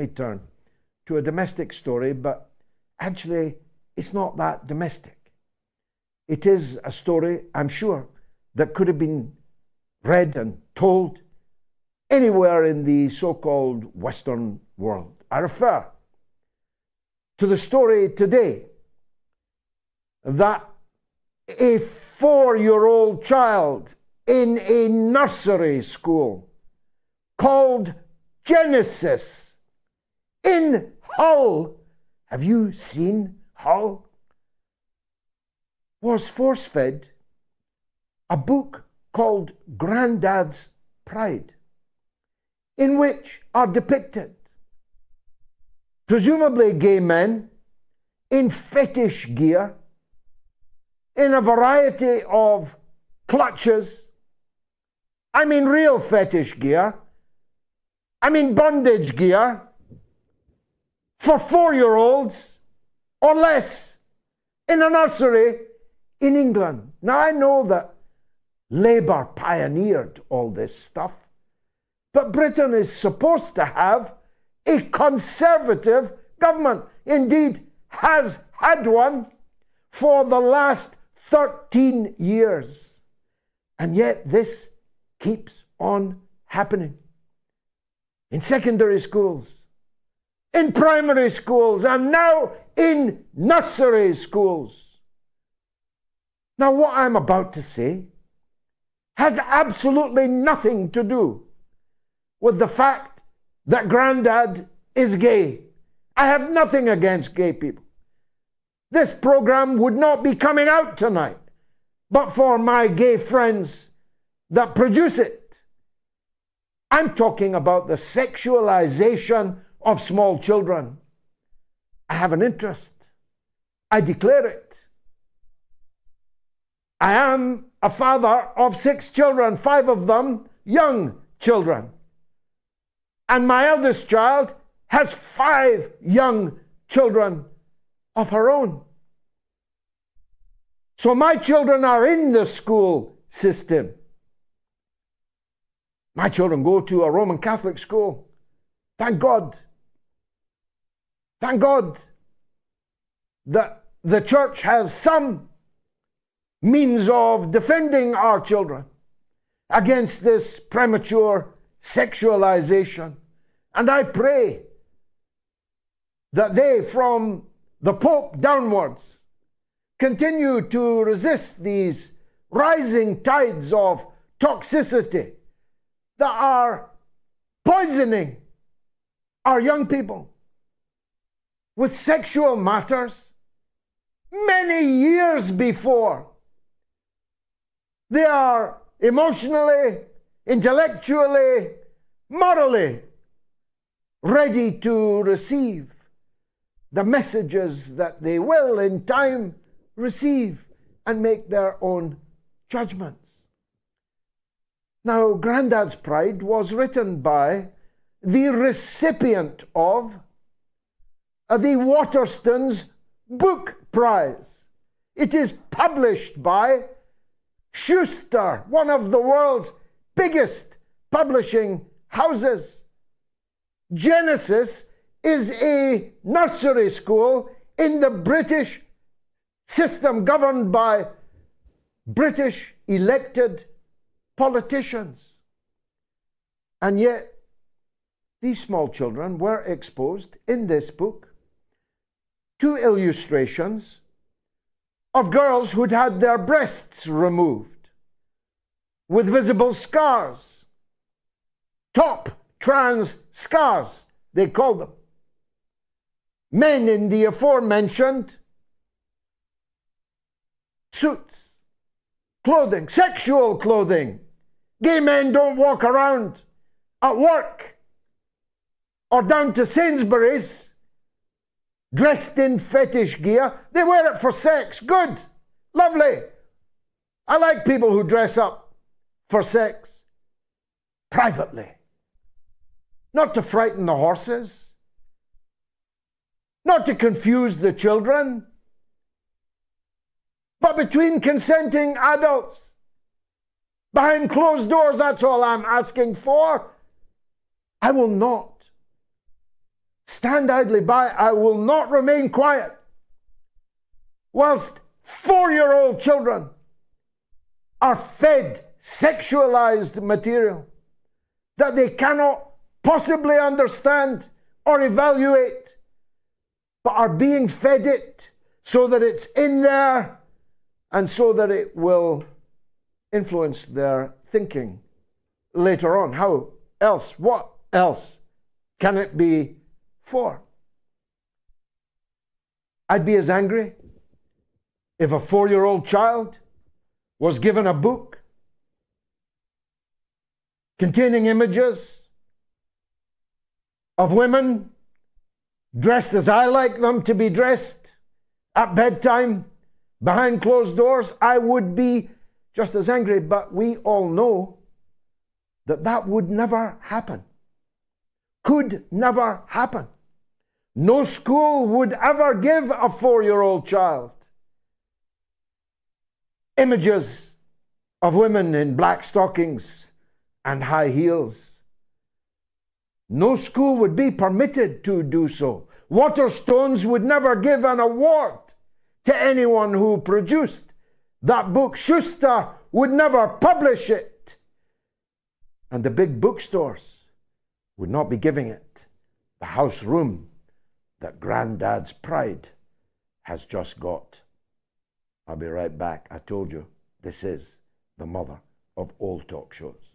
me turn to a domestic story, but actually it's not that domestic. It is a story, I'm sure, that could have been read and told anywhere in the so-called Western world. I refer to the story today that a 4-year-old child in a nursery school called Genesis in Hull, have you seen Hull, was force-fed a book called Grandad's Pride, in which are depicted presumably gay men in fetish gear, in a variety of clutches. I mean real fetish gear. I mean bondage gear for 4-year-olds or less in a nursery in England. Now, I know that Labour pioneered all this stuff, but Britain is supposed to have a conservative government. Indeed, has had one for the last 13 years. And yet this keeps on happening. In secondary schools, in primary schools, and now in nursery schools. Now, what I'm about to say has absolutely nothing to do with the fact that Grandad is gay. I have nothing against gay people. This program would not be coming out tonight but for my gay friends that produce it. I'm talking about the sexualization of small children. I have an interest. I declare it. I am a father of 6 children, 5 of them young children. And my eldest child has 5 young children of her own. So my children are in the school system. My children go to a Roman Catholic school. Thank God. Thank God that the church has some means of defending our children against this premature sexualization. And I pray that they, from the Pope downwards, continue to resist these rising tides of toxicity that are poisoning our young people with sexual matters many years before they are emotionally, intellectually, morally ready to receive the messages that they will in time receive and make their own judgments. Now, Grandad's Pride was written by the recipient of the Waterstones Book Prize. It is published by Schuster, one of the world's biggest publishing houses. Genesis is a nursery school in the British system governed by British elected politicians. And yet, these small children were exposed in this book to illustrations of girls who'd had their breasts removed with visible scars, top trans scars, they call them. Men in the aforementioned suits, clothing, sexual clothing. Gay men don't walk around at work or down to Sainsbury's dressed in fetish gear. They wear it for sex. Good. Lovely. I like people who dress up for sex privately. Not to frighten the horses. Not to confuse the children. But between consenting adults. Behind closed doors, that's all I'm asking for. I will not stand idly by. I will not remain quiet whilst 4-year-old children are fed sexualized material that they cannot possibly understand or evaluate, but are being fed it so that it's in there and so that it will influence their thinking later on. How else? What else can it be for? I'd be as angry if a 4-year-old child was given a book containing images of women dressed as I like them to be dressed at bedtime behind closed doors. I would be just as angry, but we all know that that would never happen. Could never happen. No school would ever give a 4-year-old child images of women in black stockings and high heels. No school would be permitted to do so. Waterstones would never give an award to anyone who produced that book. Schuster would never publish it. And the big bookstores would not be giving it the house room that Granddad's pride has just got. I'll be right back. I told you, this is the mother of all talk shows.